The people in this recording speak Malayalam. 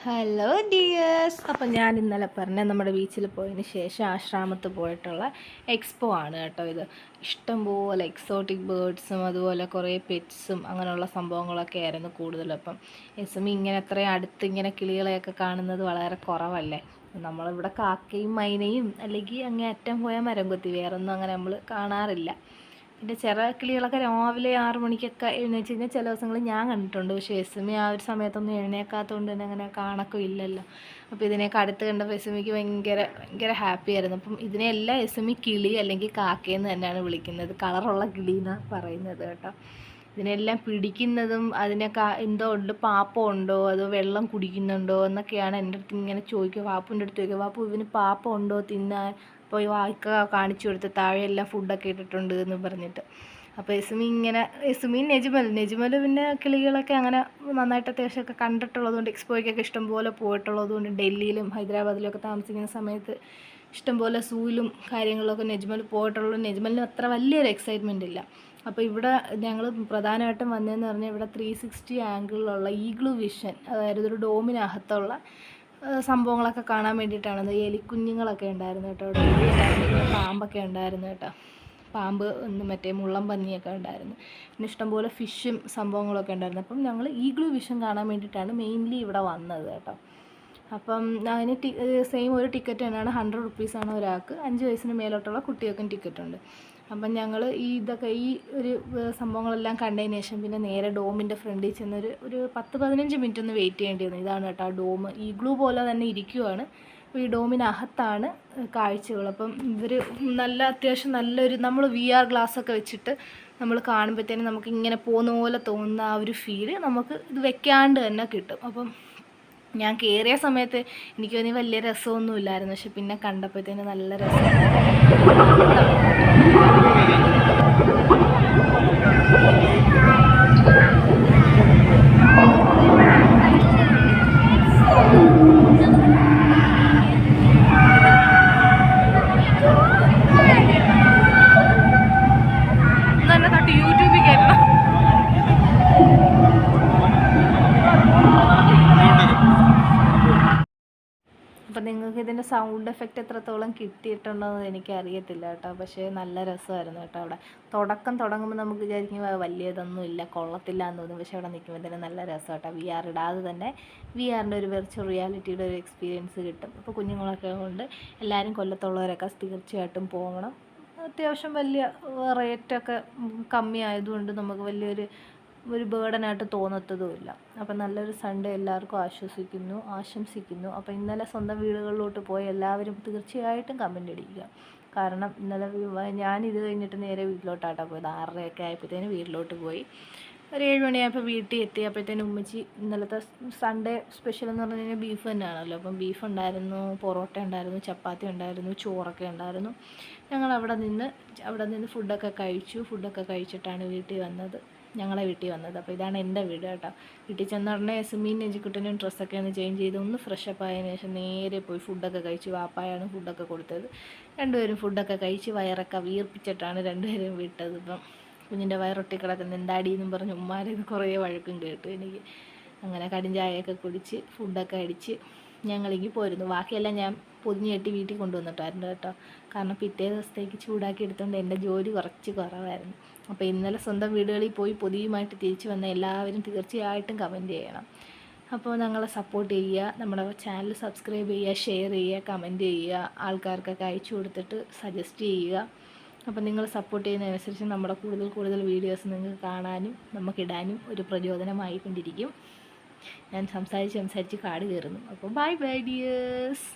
Hello dears. അപ്പം ഞാൻ ഇന്നലെ പറഞ്ഞ നമ്മുടെ ബീച്ചിൽ പോയതിന് ശേഷം ആശ്രാമത്ത് പോയിട്ടുള്ള എക്സ്പോ ആണ് കേട്ടോ ഇത്. ഇഷ്ടംപോലെ എക്സോട്ടിക് ബേർഡ്സും അതുപോലെ കുറേ പെറ്റ്സും അങ്ങനെയുള്ള സംഭവങ്ങളൊക്കെ ആയിരുന്നു കൂടുതലും. അപ്പം ഇങ്ങനെ അത്രയും അടുത്ത് ഇങ്ങനെ കിളികളെയൊക്കെ കാണുന്നത് വളരെ കുറവല്ലേ. നമ്മളിവിടെ കാക്കയും മൈനയും അല്ലെങ്കിൽ അങ്ങേ അറ്റം പോയ മരം കൊത്തി, വേറൊന്നും അങ്ങനെ നമ്മൾ കാണാറില്ല. പിന്നെ ചില കിളികളൊക്കെ രാവിലെ 6 മണിക്കൊക്കെ എഴുന്നേച്ച് കഴിഞ്ഞാൽ ചില ദിവസങ്ങളിൽ ഞാൻ കണ്ടിട്ടുണ്ട്. പക്ഷേ ആ ഒരു സമയത്തൊന്നും എഴുന്നേക്കാത്തതുകൊണ്ട് തന്നെ അങ്ങനെ കാണക്കം ഇല്ലല്ലോ. അപ്പോൾ ഇതിനെയൊക്കെ അടുത്ത് കണ്ടപ്പോൾ എസ്എമ്മിക്ക് ഭയങ്കര ഭയങ്കര ഹാപ്പി ആയിരുന്നു. അപ്പം ഇതിനെല്ലാം കിളി അല്ലെങ്കിൽ കാക്കയെന്ന് തന്നെയാണ് വിളിക്കുന്നത്. കളറുള്ള കിളി എന്നാണ് പറയുന്നത് കേട്ടോ. ഇതിനെല്ലാം പിടിക്കുന്നതും അതിനൊക്കെ എന്തോ ഉണ്ട്, പാപ്പം ഉണ്ടോ അതോ വെള്ളം കുടിക്കുന്നുണ്ടോ എന്നൊക്കെയാണ് എൻ്റെ അടുത്ത് ഇങ്ങനെ ചോദിക്കുക. വാപ്പുൻ്റെ അടുത്ത് ചോദിക്കുക, വാപ്പു ഇവന് പാപ്പം ഉണ്ടോ തിന്നാൻ. അപ്പോൾ ഈ വായിക്ക കാണിച്ചു കൊടുത്ത് താഴെയെല്ലാം ഫുഡൊക്കെ ഇട്ടിട്ടുണ്ട് എന്ന് പറഞ്ഞിട്ട്. അപ്പോൾ യസ്മീൻ നെജ്മൽ പിന്നെ കിളികളൊക്കെ അങ്ങനെ നന്നായിട്ട് അത്യാവശ്യമൊക്കെ കണ്ടിട്ടുള്ളതുകൊണ്ട് എക്സ്പോയ്ക്കൊക്കെ ഇഷ്ടംപോലെ പോയിട്ടുള്ളതുകൊണ്ട് ഡൽഹിയിലും ഹൈദരാബാദിലും ഒക്കെ താമസിക്കുന്ന സമയത്ത് ഇഷ്ടംപോലെ സൂയിലും കാര്യങ്ങളിലൊക്കെ നെജ്മൽ പോയിട്ടുള്ളൂ. നെജ്മലിന് അത്ര വലിയൊരു എക്സൈറ്റ്മെൻ്റ് ഇല്ല. അപ്പോൾ ഇവിടെ ഞങ്ങൾ പ്രധാനമായിട്ടും വന്നതെന്ന് പറഞ്ഞാൽ ഇവിടെ 360 ആംഗിളിലുള്ള ഈഗ്ലു വിഷൻ, അതായത് ഒരു ഡോമിനകത്തുള്ള സംഭവങ്ങളൊക്കെ കാണാൻ വേണ്ടിയിട്ടാണ്. എലിക്കുഞ്ഞുങ്ങളൊക്കെ ഉണ്ടായിരുന്നു കേട്ടോ, ഇവിടെ പാമ്പൊക്കെ ഉണ്ടായിരുന്നു കേട്ടോ. പാമ്പ് മറ്റേ മുള്ളം പന്നിയൊക്കെ ഉണ്ടായിരുന്നു. പിന്നെ ഇഷ്ടംപോലെ ഫിഷും സംഭവങ്ങളൊക്കെ ഉണ്ടായിരുന്നു. അപ്പം ഞങ്ങൾ ഈഗ്ലു വിഷൻ കാണാൻ വേണ്ടിയിട്ടാണ് മെയിൻലി ഇവിടെ വന്നത് കേട്ടോ. അപ്പം അതിന് സെയിം ഒരു ടിക്കറ്റ് തന്നെയാണ്, 100 റുപ്പീസാണ് ഒരാൾക്ക്. 5 വയസ്സിന് മേലോട്ടുള്ള കുട്ടികൾക്കും ടിക്കറ്റുണ്ട്. അപ്പം ഞങ്ങൾ ഈ ഒരു സംഭവങ്ങളെല്ലാം കണ്ടതിന് ശേഷം പിന്നെ നേരെ ഡോമിൻ്റെ ഫ്രണ്ടിൽ ചെന്നൊരു 10-15 മിനിറ്റ് ഒന്ന് വെയിറ്റ് ചെയ്യേണ്ടി വന്നു. ഇതാണ് കേട്ടോ ആ ഡോം. ഈഗ്ലൂ പോലെ തന്നെ ഇരിക്കുവാണ്. ഈ ഡോമിനകത്താണ് കാഴ്ചകൾ. അപ്പം ഇവർ അത്യാവശ്യം നല്ലൊരു നമ്മൾ VR ഗ്ലാസ്സൊക്കെ വെച്ചിട്ട് നമ്മൾ കാണുമ്പോഴത്തേനും നമുക്ക് ഇങ്ങനെ പോകുന്ന പോലെ തോന്നുന്ന ആ ഒരു ഫീല് നമുക്ക് ഇത് വെക്കാണ്ട് തന്നെ കിട്ടും. അപ്പം ഞാൻ കയറിയ സമയത്ത് എനിക്ക് തോന്നി വലിയ രസമൊന്നുമില്ലായിരുന്നു. പക്ഷെ പിന്നെ കണ്ടപ്പോഴത്തേന് നല്ല രസമുണ്ടായിരുന്നു. യൂട്യൂബിൽ കേൾക്കണം. അപ്പം നിങ്ങൾക്ക് ഇതിൻ്റെ സൗണ്ട് എഫക്റ്റ് എത്രത്തോളം കിട്ടിയിട്ടുണ്ടോയെന്ന് എനിക്കറിയത്തില്ല കേട്ടോ. പക്ഷേ നല്ല രസമായിരുന്നു കേട്ടോ. അവിടെ തുടങ്ങുമ്പോൾ നമുക്ക് വിചാരിക്കും വലിയതൊന്നും ഇല്ല, കൊള്ളത്തില്ല എന്ന് തോന്നും. പക്ഷേ അവിടെ നിൽക്കുമ്പോൾ തന്നെ നല്ല രസം കേട്ടോ. VR ഇടാതെ തന്നെ VRൻ്റെ ഒരു വെർച്വൽ റിയാലിറ്റിയുടെ ഒരു എക്സ്പീരിയൻസ് കിട്ടും. അപ്പോൾ കുഞ്ഞുങ്ങളൊക്കെ കൊണ്ട് എല്ലാവരും കൊല്ലത്തുള്ളവരൊക്കെ തീർച്ചയായിട്ടും പോകണം. അത്യാവശ്യം വലിയ റേറ്റൊക്കെ കമ്മി ആയതുകൊണ്ട് നമുക്ക് വലിയൊരു ബേർഡനായിട്ട് തോന്നത്തതുമില്ല. അപ്പം നല്ലൊരു സൺഡേ എല്ലാവർക്കും ആശംസിക്കുന്നു. അപ്പോൾ ഇന്നലെ സ്വന്തം വീടുകളിലോട്ട് പോയി എല്ലാവരും തീർച്ചയായിട്ടും കമൻ്റ് അടിക്കുക. കാരണം ഇന്നലെ ഞാനിത് കഴിഞ്ഞിട്ട് നേരെ വീട്ടിലോട്ടാട്ടോ പോയത്. 6:30 ആയപ്പോഴത്തേന് വീട്ടിലോട്ട് പോയി. ഒരു 7 മണിയായപ്പോൾ വീട്ടിൽ എത്തിയപ്പോഴത്തേനും ഉമ്മച്ചി ഇന്നലത്തെ സൺഡേ സ്പെഷ്യൽ എന്ന് പറഞ്ഞു കഴിഞ്ഞാൽ ബീഫ് തന്നെയാണല്ലോ. അപ്പം ബീഫ് ഉണ്ടായിരുന്നു, പൊറോട്ട ഉണ്ടായിരുന്നു, ചപ്പാത്തി ഉണ്ടായിരുന്നു, ചോറൊക്കെ ഉണ്ടായിരുന്നു. ഞങ്ങൾ അവിടെ നിന്ന് ഫുഡൊക്കെ കഴിച്ചിട്ടാണ് ഞങ്ങളെ വീട്ടിൽ വന്നത്. അപ്പോൾ ഇതാണ് എൻ്റെ വീട് കേട്ടോ. വീട്ടിൽ ചെന്ന ഉടനെ എസ്മീൻ നെജിക്കുട്ടനും ഡ്രസ്സൊക്കെ ഒന്ന് ചേഞ്ച് ചെയ്ത് ഒന്ന് ഫ്രഷപ്പ് ആയതിനു ശേഷം നേരെ പോയി ഫുഡൊക്കെ കഴിച്ചു. വാപ്പായാണ് ഫുഡൊക്കെ കൊടുത്തത്. രണ്ടുപേരും ഫുഡൊക്കെ കഴിച്ച് വയറൊക്കെ വീർപ്പിച്ചിട്ടാണ് രണ്ടുപേരും വിട്ടത്. ഇപ്പം കുഞ്ഞിൻ്റെ വയറൊട്ടി കിടക്കുന്ന എന്താടിയെന്നും പറഞ്ഞ് ഉമ്മാരേന്ന് കുറേ വഴക്കും കേട്ടു എനിക്ക്. അങ്ങനെ കടുംചായയൊക്കെ കുടിച്ച് ഫുഡൊക്കെ അടിച്ച് ഞങ്ങളിങ്ങി പോരുന്നു. ബാക്കിയെല്ലാം ഞാൻ പൊതിഞ്ഞ് കെട്ടി വീട്ടിൽ കൊണ്ടുവന്നിട്ടായിരുന്നു കേട്ടോ. കാരണം പിറ്റേ ദിവസത്തേക്ക് ചൂടാക്കി എടുത്തുകൊണ്ട് എൻ്റെ ജോലി കുറച്ച് കുറവായിരുന്നു. അപ്പോൾ ഇന്നലെ സ്വന്തം വീടുകളിൽ പോയി പൊതിയുമായിട്ട് തിരിച്ചു വന്ന എല്ലാവരും തീർച്ചയായിട്ടും കമൻറ്റ് ചെയ്യണം. അപ്പോൾ ഞങ്ങളെ സപ്പോർട്ട് ചെയ്യുക, നമ്മുടെ ചാനൽ സബ്സ്ക്രൈബ് ചെയ്യുക, ഷെയർ ചെയ്യുക, കമൻറ്റ് ചെയ്യുക, ആൾക്കാർക്കൊക്കെ അയച്ചു കൊടുത്തിട്ട് സജസ്റ്റ് ചെയ്യുക. അപ്പോൾ നിങ്ങൾ സപ്പോർട്ട് ചെയ്യുന്നതനുസരിച്ച് നമ്മുടെ കൂടുതൽ വീഡിയോസ് നിങ്ങൾക്ക് കാണാനും നമുക്കിടാനും ഒരു പ്രചോദനമായിക്കൊണ്ടിരിക്കും. ഞാൻ സംസാരിച്ച് കാട് കയറുന്നു. അപ്പോൾ ബൈ ഡിയേഴ്സ്.